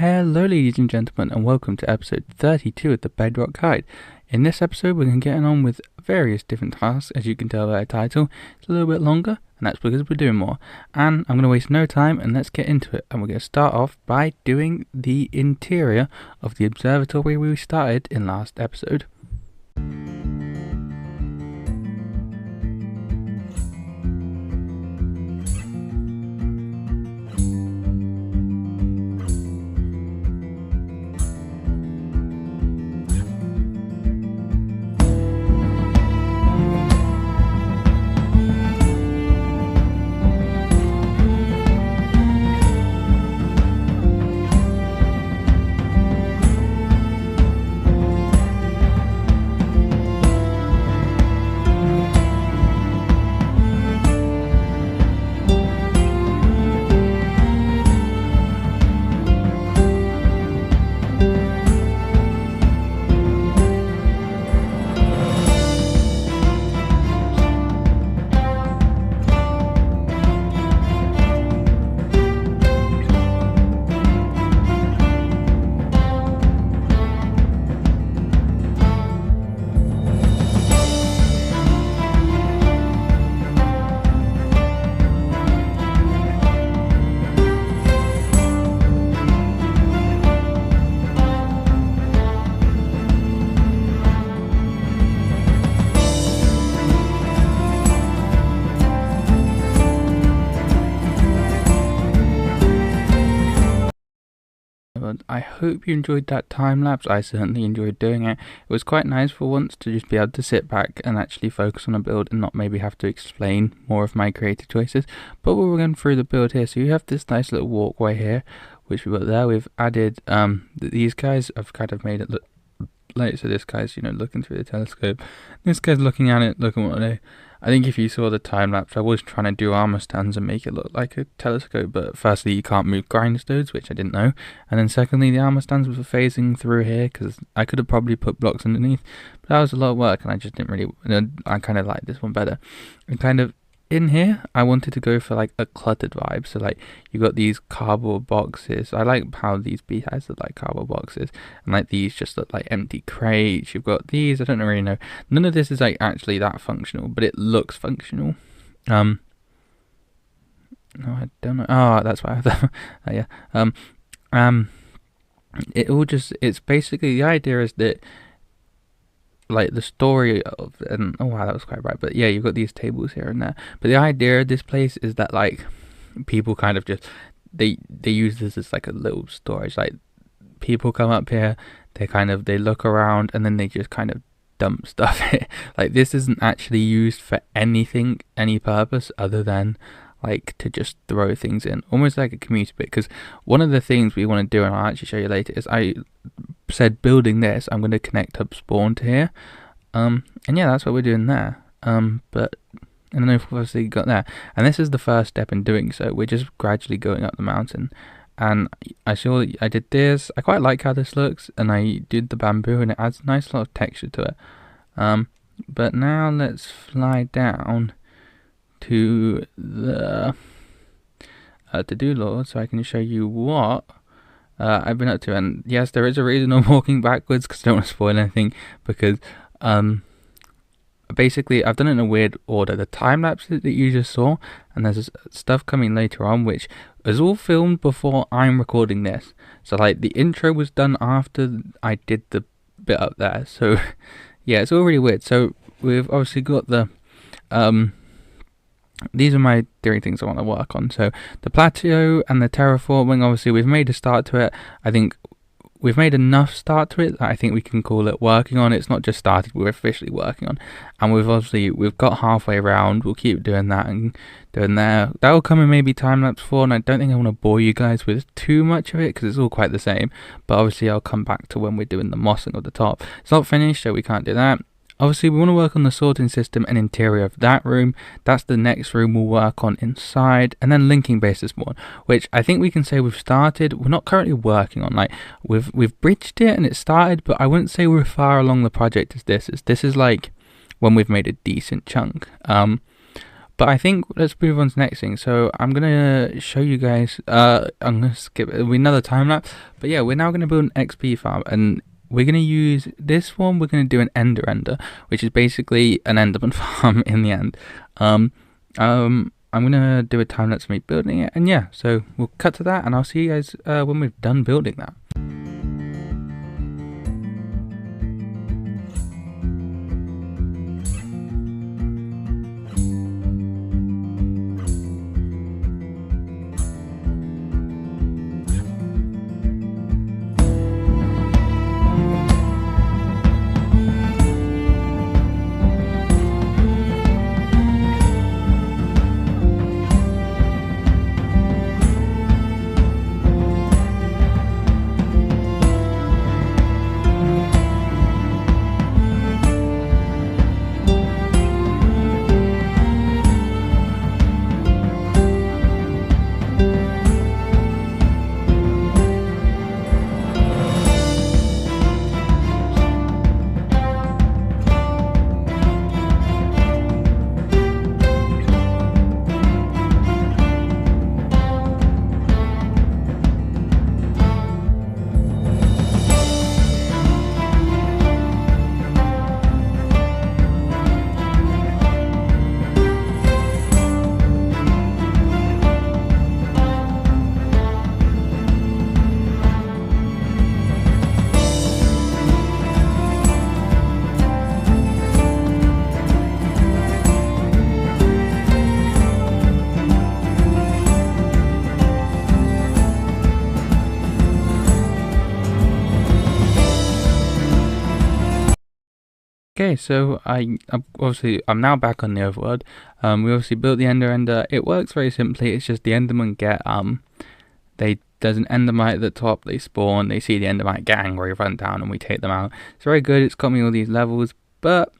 Hello ladies and gentlemen, and welcome to episode 32 of the Bedrock Guide. In this episode we're going to get on with various different tasks. As you can tell by the title, it's a little bit longer, and that's because we're doing more. And I'm going to waste no time, and let's get into it. And we're going to start off by doing the interior of the observatory we started in last episode. I hope you enjoyed that time lapse. I certainly enjoyed doing it. It was quite nice for once to just be able to sit back and actually focus on a build and not maybe have to explain more of my creative choices. But we're going through the build here. So you have this nice little walkway here, which we've got there. We've added these guys. I've kind of made it look like, so this guy's, you know, looking through the telescope. This guy's looking at it, looking what they. I think if you saw the time lapse, I was trying to do armor stands and make it look like a telescope, but firstly you can't move grindstones, which I didn't know, and then secondly the armor stands were phasing through here because I could have probably put blocks underneath, but that was a lot of work and I just didn't really. I kind of like this one better. And kind of in here I wanted to go for like a cluttered vibe, so like you got these cardboard boxes. I like how these beehives look like cardboard boxes, and like these just look like empty crates. You've got these, I don't really know, none of this is like actually that functional, but it looks functional. No, I don't know. Oh, that's why I thought. Yeah. It all just, it's basically, the idea is that like the story of, and oh wow, that was quite bright, but yeah, you've got these tables here and there, but the idea of this place is that like people kind of just they use this as like a little storage. Like people come up here, they look around, and then they just kind of dump stuff here. Like this isn't actually used for anything, any purpose other than like to just throw things in, almost like a commuter bit. Because one of the things we want to do, and I'll actually show you later, is I said building this, I'm going to connect hub spawn to here, and yeah, that's what we're doing there. But I don't know if we've obviously got there, and this is the first step in doing so. We're just gradually going up the mountain, and I saw I did this. I quite like how this looks, and I did the bamboo, and it adds a nice lot of texture to it. But now let's fly down to the to-do lord so I can show you what I've been up to. And yes, there is a reason I'm walking backwards because I don't want to spoil anything, because basically I've done it in a weird order. The time lapse that you just saw, and there's stuff coming later on which is all filmed before I'm recording this. So like the intro was done after I did the bit up there, so yeah, it's all really weird. So we've obviously got the these are my three things I want to work on. So the plateau and the terraforming, obviously we've made a start to it. I think we've made enough start to it that I think we can call it working on. It's not just started, we're officially working on. And we've got halfway around. We'll keep doing that and doing that. That will come in maybe time-lapse 4, and I don't think I want to bore you guys with too much of it because it's all quite the same. But obviously I'll come back to when we're doing the mossing of the top. It's not finished, so we can't do that. Obviously we want to work on the sorting system and interior of that room. That's the next room we'll work on inside, and then linking bases more, which I think we can say we've started. We're not currently working on, like we've bridged it and it started, but I wouldn't say we're far along the project as this is. This is like when we've made a decent chunk. But I think let's move on to the next thing. So I'm gonna show you guys. I'm gonna skip it. It'll be another time lapse. But yeah, we're now gonna build an XP farm, and we're gonna use this one. We're gonna do an ender, which is basically an enderman farm in the end. I'm gonna do a time lapse of me building it, and yeah, so we'll cut to that, and I'll see you guys when we've done building that. Okay, so I'm now back on the overworld. We obviously built the ender. It works very simply. It's just the endermen get there's an endermite at the top. They spawn. They see the endermite, get angry, run down, and we take them out. It's very good. It's got me all these levels, but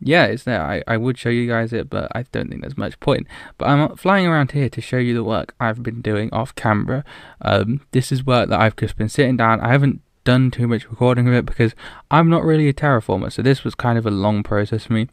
yeah, it's there. I would show you guys it, but I don't think there's much point. But I'm flying around here to show you the work I've been doing off camera. This is work that I've just been sitting down. I haven't done too much recording of it because I'm not really a terraformer, so this was kind of a long process for me,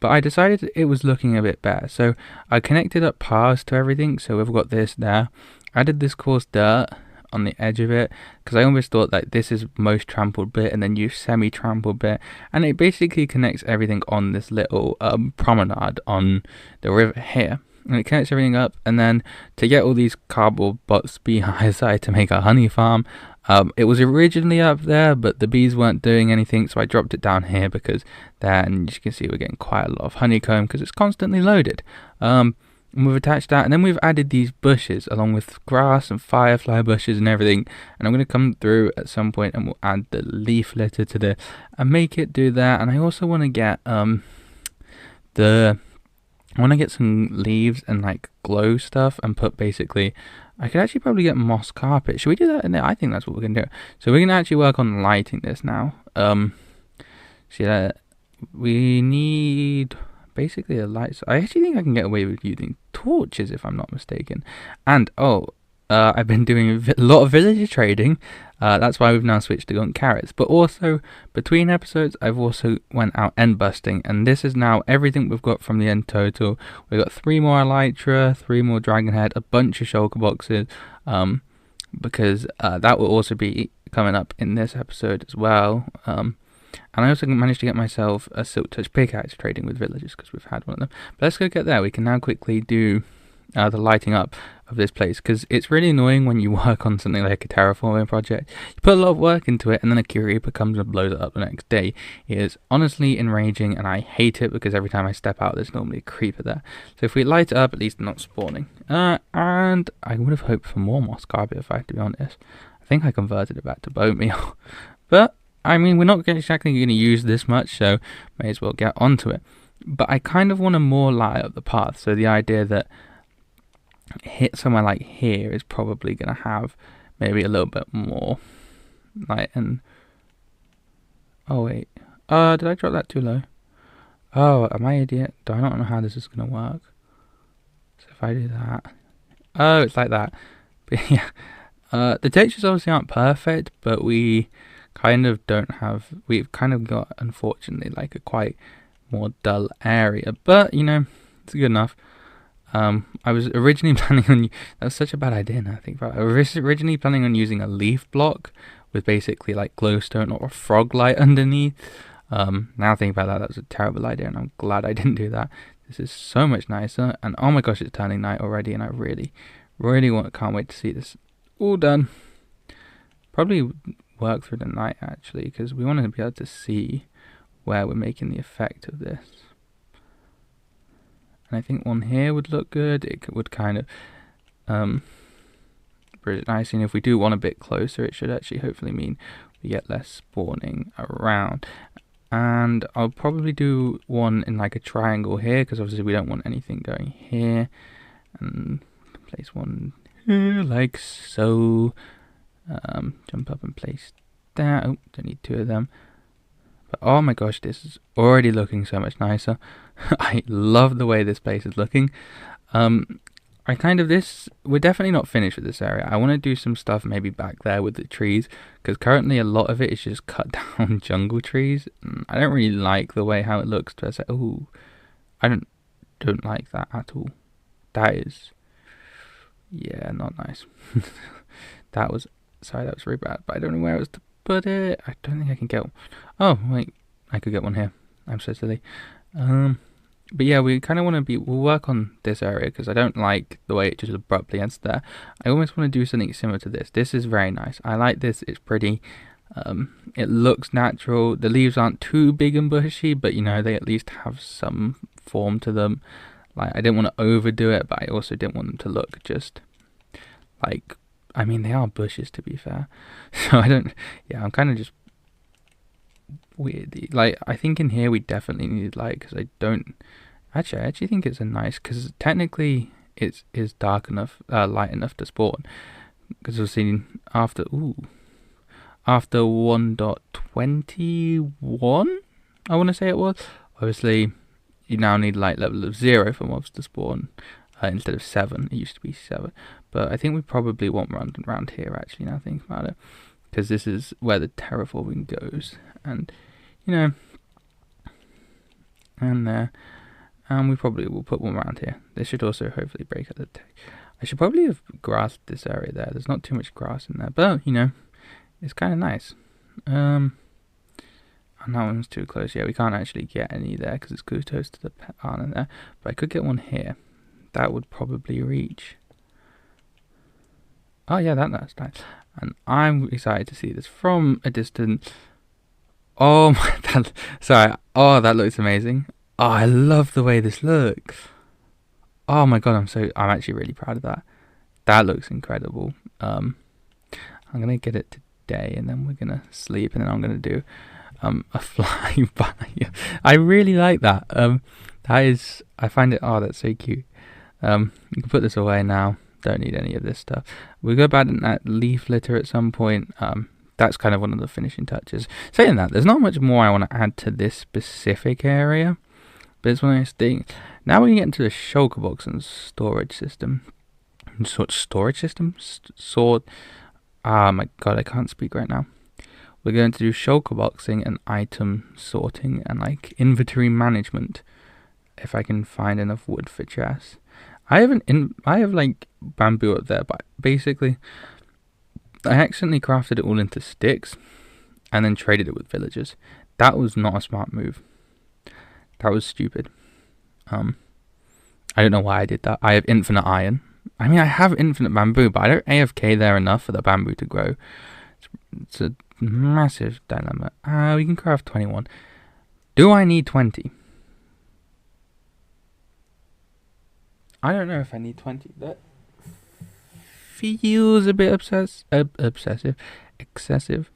but I decided it was looking a bit better, so I connected up paths to everything. So we've got this there, added this coarse dirt on the edge of it because I always thought that this is most trampled bit and then you semi-trampled bit, and it basically connects everything on this little promenade on the river here, and it connects everything up. And then to get all these cardboard box beehives, I had to make a honey farm. It was originally up there, but the bees weren't doing anything, so I dropped it down here because there, and as you can see, we're getting quite a lot of honeycomb because it's constantly loaded. And we've attached that, and then we've added these bushes along with grass and firefly bushes and everything. And I'm going to come through at some point and we'll add the leaf litter to the and make it do that. And I also want to get some leaves and like glow stuff and put basically. I could actually probably get moss carpet. Should we do that in there? I think that's what we're going to do. So we're going to actually work on lighting this now. We need basically a light. I actually think I can get away with using torches if I'm not mistaken. And I've been doing a lot of villager trading. That's why we've now switched to going carrots. But also, between episodes, I've also went out end busting. And this is now everything we've got from the end total. We've got 3 more elytra, 3 more dragon head, a bunch of shulker boxes. Because that will also be coming up in this episode as well. And I also managed to get myself a silk touch pickaxe trading with villagers because we've had one of them. But let's go get there. We can now quickly do the lighting up of this place, because it's really annoying when you work on something like a terraforming project. You put a lot of work into it and then a creeper comes and blows it up the next day. It is honestly enraging and I hate it because every time I step out there's normally a creeper there. So if we light it up, at least not spawning. And I would have hoped for more moss carpet if I have to be honest. I think I converted it back to bone meal. But I mean, we're not exactly going to use this much, so may as well get onto it. But I kind of want to more light up the path, so the idea that hit somewhere like here is probably going to have maybe a little bit more light. And oh wait, did I drop that too low? Oh, am I an idiot? Do I not know how this is going to work? So if I do that, oh, it's like that. But yeah, the textures obviously aren't perfect, but we kind of we've kind of got, unfortunately, like a quite more dull area, but you know, it's good enough. I was originally planning on, that was such a bad idea now I think about it. I was originally planning on using a leaf block with basically like glowstone or a frog light underneath. Now think about that, that was a terrible idea, and I'm glad I didn't do that. This is so much nicer, and oh my gosh, it's turning night already, and I really can't wait to see this all done. Probably work through the night actually, because we want to be able to see where we're making the effect of this. And I think one here would look good. It would kind of bring it nice, and if we do one a bit closer, it should actually hopefully mean we get less spawning around. And I'll probably do one in like a triangle here, because obviously we don't want anything going here. And place one here, like so. Jump up and place that. Oh, don't need two of them. But oh my gosh, this is already looking so much nicer. I love the way this place is looking. We're definitely not finished with this area. I want to do some stuff maybe back there with the trees, because currently a lot of it is just cut down jungle trees. I don't really like the way how it looks. Oh, I don't like that at all. That is, yeah, not nice. That was really bad, but I don't know where else to put it. I don't think I can get one. Oh wait, I could get one here. I'm so silly. But yeah, we kind of want to we'll work on this area, because I don't like the way it just abruptly ends there. I almost want to do something similar to this. This is very nice. I like this. It's pretty. It looks natural. The leaves aren't too big and bushy, but you know, they at least have some form to them. Like, I didn't want to overdo it, but I also didn't want them to look just like, I mean, they are bushes to be fair. So I'm kind of just weird. Like, I think in here we definitely needed light, because I actually think it's a nice, because technically it is dark enough, light enough to spawn. Because we've seen after 1.21, I want to say it was. Obviously, you now need light level of 0 for mobs to spawn, instead of 7. It used to be 7. But I think we probably want around here actually, now thinking about it, because this is where the terraforming goes, and you know, and there, and we probably will put one around here. This should also hopefully break up the I should probably have grassed this area there. There's not too much grass in there, but you know, it's kind of nice. And that one's too close. Yeah, we can't actually get any there because it's close to the partner there, but I could get one here. That would probably reach. Oh yeah, that's nice. And I'm excited to see this from a distance. Oh my, sorry. Oh, that looks amazing. Oh, I love the way this looks. Oh my god, I'm actually really proud of that. That looks incredible. I'm gonna get it today, and then we're gonna sleep, and then I'm gonna do a flyby. I really like that. I find it. Oh, that's so cute. You can put this away now. Don't need any of this stuff. We'll go back in that leaf litter at some point. That's kind of one of the finishing touches. Saying that, there's not much more I want to add to this specific area, but it's one of those things. Now we can get into the shulker box and storage system. Ah, my god, I can't speak right now. We're going to do shulker boxing and item sorting and like inventory management. If I can find enough wood for chests. I have like bamboo up there, but basically I accidentally crafted it all into sticks and then traded it with villagers. That was not a smart move. That was stupid. I don't know why I did that. I have infinite iron. I mean, I have infinite bamboo, but I don't AFK there enough for the bamboo to grow. It's a massive dilemma. We can craft 21. Do I need 20? I don't know if I need 20. That feels a bit excessive.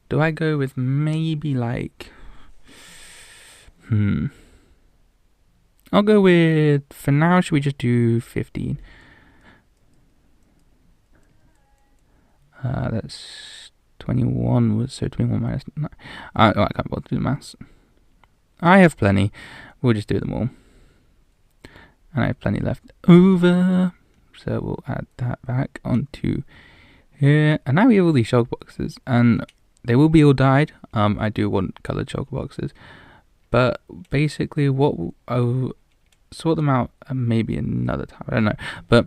Do I go with maybe like... I'll go with, for now, should we just do 15? That's 21, so 21 minus 9. I can't bother to do the maths. I have plenty. We'll just do them all. And I have plenty left over. So we'll add that back onto here. And now we have all these shulker boxes. And they will be all dyed. I do want coloured shulker boxes. But basically what sort them out maybe another time. I don't know, but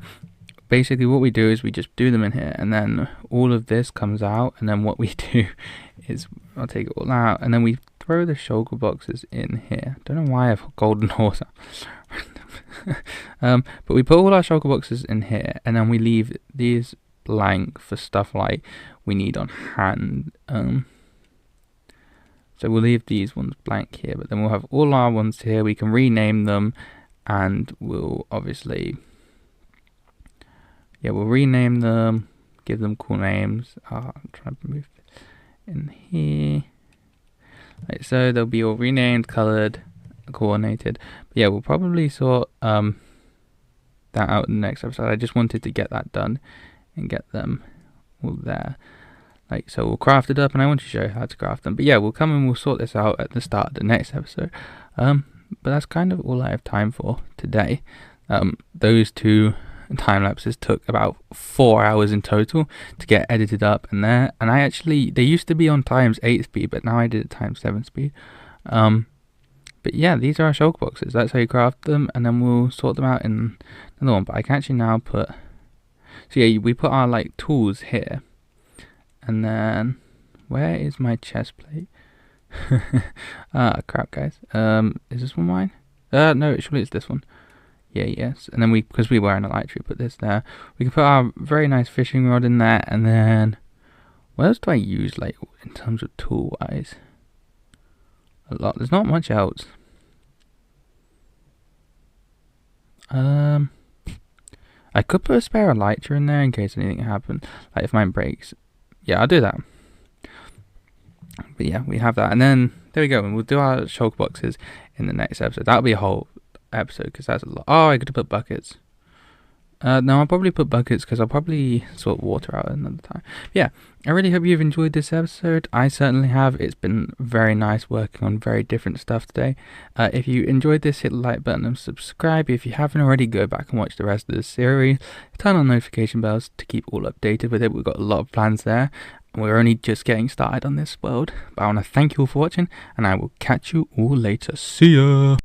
basically what we do is we just do them in here, and then all of this comes out, and then what we do is I'll take it all out, and then we throw the shulker boxes in here. Don't know why I've got golden horse but we put all our shulker boxes in here, and then we leave these blank for stuff like we need on hand. So we'll leave these ones blank here, but then we'll have all our ones here. We can rename them, and we'll obviously, yeah, we'll rename them, give them cool names. I'm trying to move in here. Right, so they'll be all renamed, colored, coordinated. But yeah, we'll probably sort that out in the next episode. I just wanted to get that done and get them all there. Like, so we'll craft it up, and I want to show you how to craft them. But yeah, we'll come and we'll sort this out at the start of the next episode. But that's kind of all I have time for today. Those 2 time lapses took about 4 hours in total to get edited up and there. And I actually, they used to be on times 8 speed, but now I did it times 7 speed. But yeah, these are our shulker boxes. That's how you craft them, and then we'll sort them out in another one. But I can actually now put, so yeah, we put our like tools here. And then, where is my chest plate? Crap, guys. Is this one mine? No, surely it's this one. Yeah, yes. And then because we were in a light tree, put this there. We can put our very nice fishing rod in there, and then, what else do I use, like, in terms of tool-wise? A lot. There's not much else. I could put a spare lighter in there in case anything happened. Like, if mine breaks. Yeah, I'll do that. But yeah, we have that. And then, there we go. And we'll do our shulker boxes in the next episode. That'll be a whole episode, because that's a lot. Oh, I could put buckets. No, I'll probably put buckets, because I'll probably sort water out another time. Yeah, I really hope you've enjoyed this episode. I certainly have. It's been very nice working on very different stuff today. If you enjoyed this, hit the like button and subscribe. If you haven't already, go back and watch the rest of the series. Turn on notification bells to keep all updated with it. We've got a lot of plans there. We're only just getting started on this world. But I want to thank you all for watching, and I will catch you all later. See ya!